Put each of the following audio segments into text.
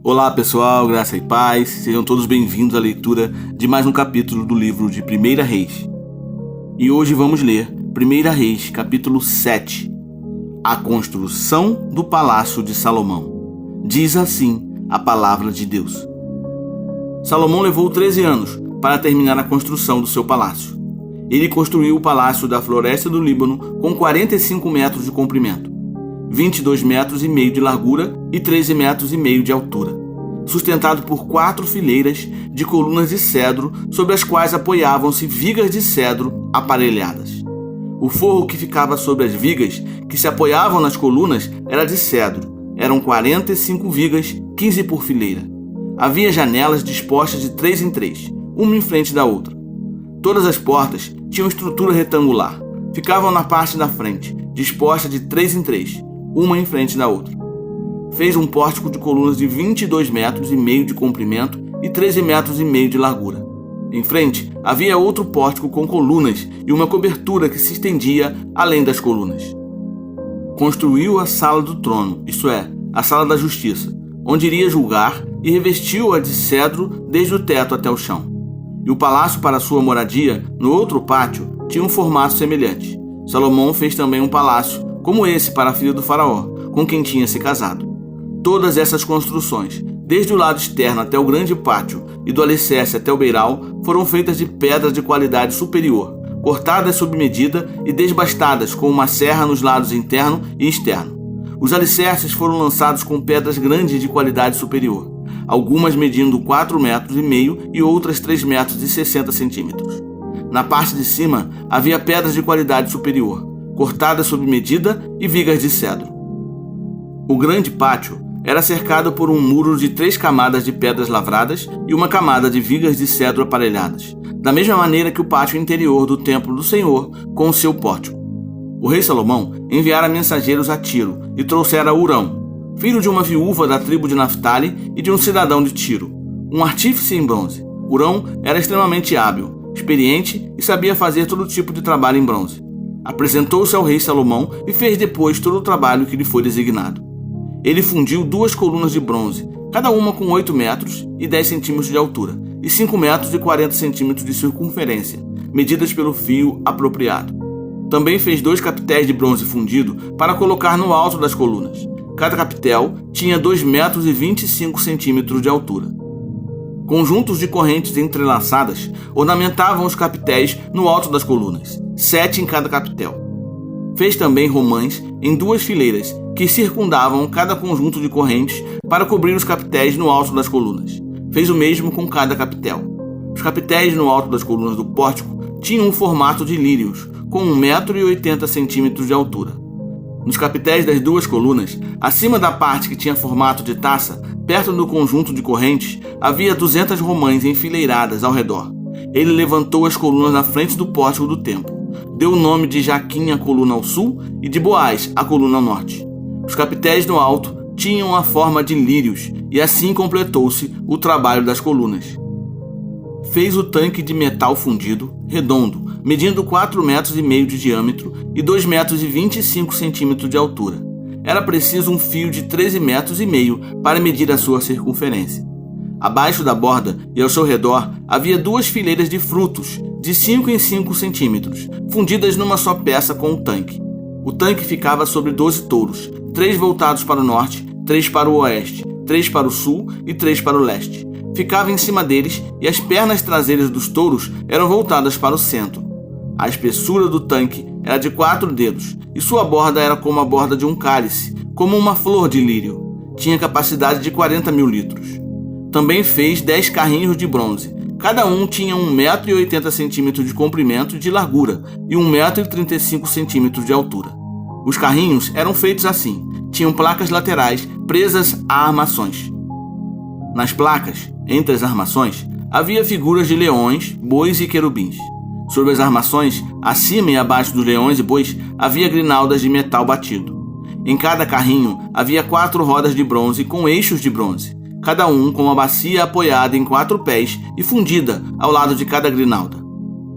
Olá pessoal, graça e paz, sejam todos bem-vindos à leitura de mais um capítulo do livro de 1 Reis. E hoje vamos ler 1 Reis, capítulo 7, a construção do Palácio de Salomão. Diz assim a palavra de Deus. Salomão levou 13 anos para terminar a construção do seu palácio. Ele construiu o palácio da floresta do Líbano com 45 metros de comprimento, 22 metros e meio de largura e 13 metros e meio de altura, sustentado por 4 fileiras de colunas de cedro sobre as quais apoiavam-se vigas de cedro aparelhadas. O forro que ficava sobre as vigas que se apoiavam nas colunas era de cedro. Eram 45 vigas, 15 por fileira. Havia janelas dispostas de 3 em 3, uma em frente da outra. Todas as portas tinham estrutura retangular. Ficavam na parte da frente, dispostas de 3 em 3, uma em frente da outra. Fez um pórtico de colunas de 22 metros e meio de comprimento e 13 metros e meio de largura. Em frente, havia outro pórtico com colunas e uma cobertura que se estendia além das colunas. Construiu a sala do trono, isto é, a sala da justiça, onde iria julgar, e revestiu-a de cedro desde o teto até o chão. E o palácio para sua moradia, no outro pátio, tinha um formato semelhante. Salomão fez também um palácio, como esse para a filha do faraó, com quem tinha se casado. Todas essas construções, desde o lado externo até o grande pátio e do alicerce até o beiral, foram feitas de pedras de qualidade superior, cortadas sob medida e desbastadas com uma serra nos lados interno e externo. Os alicerces foram lançados com pedras grandes de qualidade superior, algumas medindo 4 metros e meio e outras 3 metros e 60 centímetros. Na parte de cima havia pedras de qualidade superior, cortadas sob medida e vigas de cedro. O grande pátio era cercado por um muro de 3 camadas de pedras lavradas e uma camada de vigas de cedro aparelhadas, da mesma maneira que o pátio interior do templo do Senhor com o seu pórtico. O rei Salomão enviara mensageiros a Tiro e trouxera Hurão, filho de uma viúva da tribo de Naftali e de um cidadão de Tiro, um artífice em bronze. Hurão era extremamente hábil, experiente e sabia fazer todo tipo de trabalho em bronze. Apresentou-se ao rei Salomão e fez depois todo o trabalho que lhe foi designado. Ele fundiu 2 colunas de bronze, cada uma com 8 metros e 10 centímetros de altura e 5 metros e 40 centímetros de circunferência, medidas pelo fio apropriado. Também fez 2 capitéis de bronze fundido para colocar no alto das colunas. Cada capitel tinha 2 metros e 25 centímetros de altura. Conjuntos de correntes entrelaçadas ornamentavam os capitéis no alto das colunas, 7 em cada capitel. Fez também romãs em 2 fileiras que circundavam cada conjunto de correntes para cobrir os capitéis no alto das colunas. Fez o mesmo com cada capitel. Os capitéis no alto das colunas do pórtico tinham um formato de lírios, com 1,80 m de altura. Nos capitéis das 2 colunas, acima da parte que tinha formato de taça, perto do conjunto de correntes, havia 200 romãs enfileiradas ao redor. Ele levantou as colunas na frente do pórtico do templo. Deu o nome de Jaquim à coluna ao sul e de Boaz à coluna ao norte. Os capitéis no alto tinham a forma de lírios e assim completou-se o trabalho das colunas. Fez o tanque de metal fundido, redondo, medindo 4 metros e meio de diâmetro e 2 metros e 25 centímetros de altura. Era preciso um fio de 13 metros e meio para medir a sua circunferência. Abaixo da borda e ao seu redor havia 2 fileiras de frutos de 5 em 5 centímetros, fundidas numa só peça com o tanque. O tanque ficava sobre 12 touros, 3 voltados para o norte, 3 para o oeste, 3 para o sul e 3 para o leste. Ficava em cima deles e as pernas traseiras dos touros eram voltadas para o centro. A espessura do tanque era de 4 dedos e sua borda era como a borda de um cálice, como uma flor de lírio. Tinha capacidade de 40 mil litros. Também fez 10 carrinhos de bronze. Cada um tinha 1,80 m de comprimento e de largura e 1,35 m de altura. Os carrinhos eram feitos assim. Tinham placas laterais presas a armações. Nas placas, entre as armações, havia figuras de leões, bois e querubins. Sobre as armações, acima e abaixo dos leões e bois, havia grinaldas de metal batido. Em cada carrinho havia 4 rodas de bronze com eixos de bronze, cada um com uma bacia apoiada em 4 pés e fundida ao lado de cada grinalda.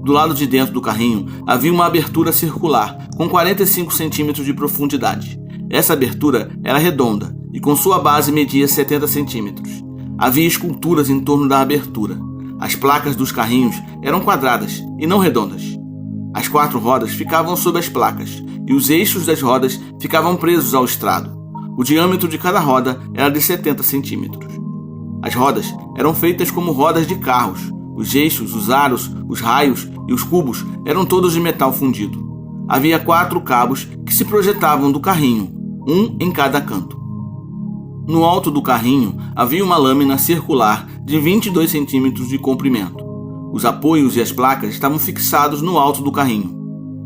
Do lado de dentro do carrinho havia uma abertura circular com 45 centímetros de profundidade. Essa abertura era redonda e e com sua base media 70 centímetros. Havia esculturas em torno da abertura. As placas dos carrinhos eram quadradas e não redondas. As 4 rodas ficavam sob as placas e os eixos das rodas ficavam presos ao estrado. O diâmetro de cada roda era de 70 centímetros. As rodas eram feitas como rodas de carros. Os eixos, os aros, os raios e os cubos eram todos de metal fundido. Havia 4 cabos que se projetavam do carrinho, um em cada canto. No alto do carrinho havia uma lâmina circular de 22 centímetros de comprimento. Os apoios e as placas estavam fixados no alto do carrinho.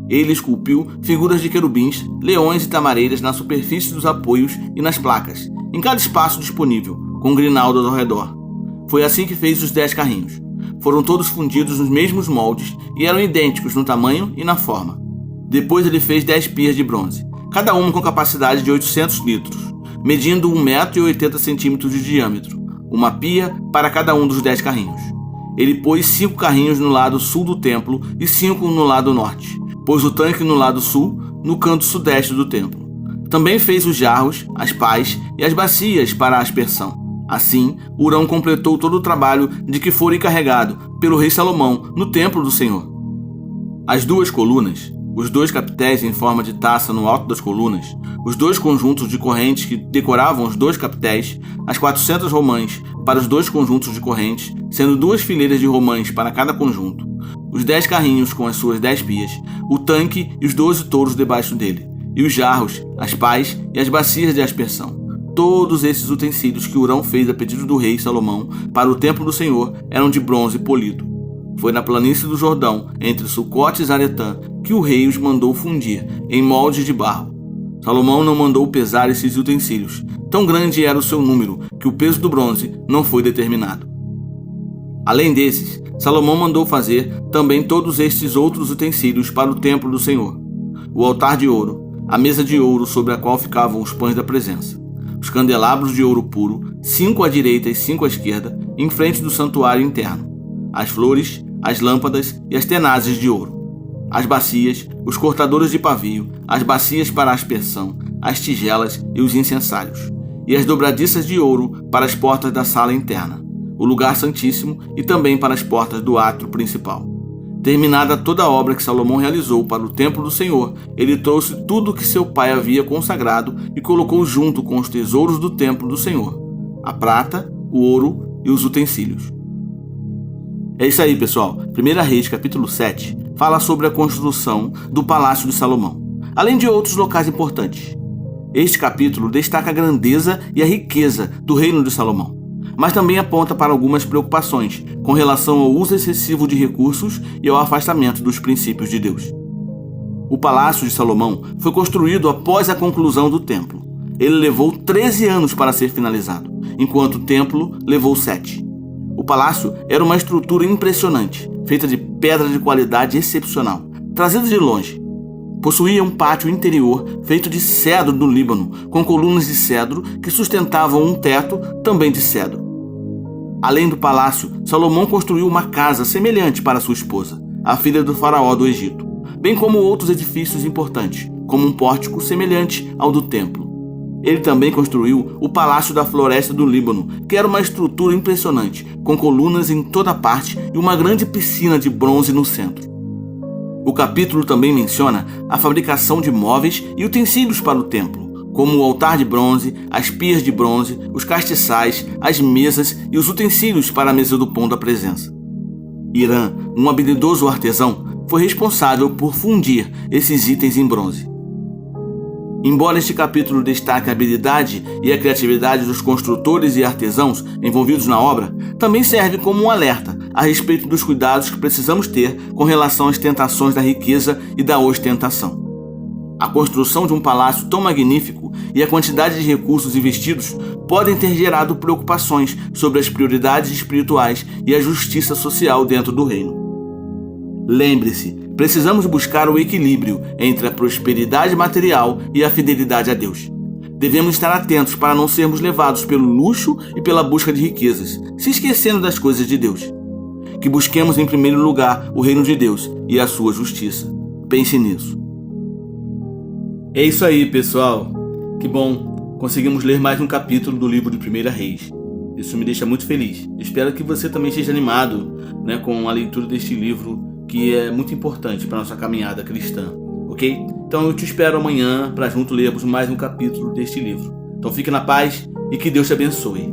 Ele esculpiu figuras de querubins, leões e tamareiras na superfície dos apoios e nas placas, em cada espaço disponível, com grinaldas ao redor. Foi assim que fez os 10 carrinhos. Foram todos fundidos nos mesmos moldes e eram idênticos no tamanho e na forma. Depois ele fez 10 pias de bronze, cada uma com capacidade de 800 litros, medindo 1,80 m de diâmetro, uma pia para cada um dos 10 carrinhos. Ele pôs 5 carrinhos no lado sul do templo e 5 no lado norte. Pôs o tanque no lado sul, no canto sudeste do templo. Também fez os jarros, as pás e as bacias para a aspersão. Assim, Hurão completou todo o trabalho de que fora encarregado pelo rei Salomão no templo do Senhor. As 2 colunas, os 2 capitéis em forma de taça no alto das colunas, os 2 conjuntos de correntes que decoravam os 2 capitéis, as 400 romãs para os 2 conjuntos de correntes, sendo 2 fileiras de romãs para cada conjunto, os 10 carrinhos com as suas 10 pias, o tanque e os 12 touros debaixo dele, e os jarros, as pás e as bacias de aspersão. Todos esses utensílios que Hurão fez a pedido do rei Salomão para o templo do Senhor eram de bronze polido. Foi na planície do Jordão, entre Sucote e Zaretã, que o rei os mandou fundir, em moldes de barro. Salomão não mandou pesar esses utensílios. Tão grande era o seu número, que o peso do bronze não foi determinado. Além desses, Salomão mandou fazer também todos estes outros utensílios para o templo do Senhor: o altar de ouro, a mesa de ouro sobre a qual ficavam os pães da presença, os candelabros de ouro puro, 5 à direita e 5 à esquerda, em frente do santuário interno, as flores, as lâmpadas e as tenazes de ouro, as bacias, os cortadores de pavio, as bacias para a aspersão, as tigelas e os incensários, e as dobradiças de ouro para as portas da sala interna, o lugar santíssimo e também para as portas do átrio principal. Terminada toda a obra que Salomão realizou para o templo do Senhor, ele trouxe tudo o que seu pai havia consagrado e colocou junto com os tesouros do templo do Senhor: a prata, o ouro e os utensílios. É isso aí, pessoal. 1 Reis, capítulo 7, fala sobre a construção do Palácio de Salomão, além de outros locais importantes. Este capítulo destaca a grandeza e a riqueza do reino de Salomão, mas também aponta para algumas preocupações com relação ao uso excessivo de recursos e ao afastamento dos princípios de Deus. O Palácio de Salomão foi construído após a conclusão do templo. Ele levou 13 anos para ser finalizado, enquanto o templo levou 7. O palácio era uma estrutura impressionante, feita de pedra de qualidade excepcional, trazida de longe. Possuía um pátio interior feito de cedro do Líbano, com colunas de cedro que sustentavam um teto também de cedro. Além do palácio, Salomão construiu uma casa semelhante para sua esposa, a filha do faraó do Egito, bem como outros edifícios importantes, como um pórtico semelhante ao do templo. Ele também construiu o Palácio da Floresta do Líbano, que era uma estrutura impressionante, com colunas em toda parte e uma grande piscina de bronze no centro. O capítulo também menciona a fabricação de móveis e utensílios para o templo, como o altar de bronze, as pias de bronze, os castiçais, as mesas e os utensílios para a mesa do pão da presença. Irã, um habilidoso artesão, foi responsável por fundir esses itens em bronze. Embora este capítulo destaque a habilidade e a criatividade dos construtores e artesãos envolvidos na obra, também serve como um alerta a respeito dos cuidados que precisamos ter com relação às tentações da riqueza e da ostentação. A construção de um palácio tão magnífico e a quantidade de recursos investidos podem ter gerado preocupações sobre as prioridades espirituais e a justiça social dentro do reino. Lembre-se, precisamos buscar o equilíbrio entre a prosperidade material e a fidelidade a Deus. Devemos estar atentos para não sermos levados pelo luxo e pela busca de riquezas, se esquecendo das coisas de Deus. Que busquemos em primeiro lugar o reino de Deus e a sua justiça. Pense nisso. É isso aí, pessoal. Que bom conseguimos ler mais um capítulo do livro de 1 Reis. Isso me deixa muito feliz. Espero que você também esteja animado, né, com a leitura deste livro, que é muito importante para a nossa caminhada cristã, ok? Então eu te espero amanhã para junto lermos mais um capítulo deste livro. Então fique na paz e que Deus te abençoe.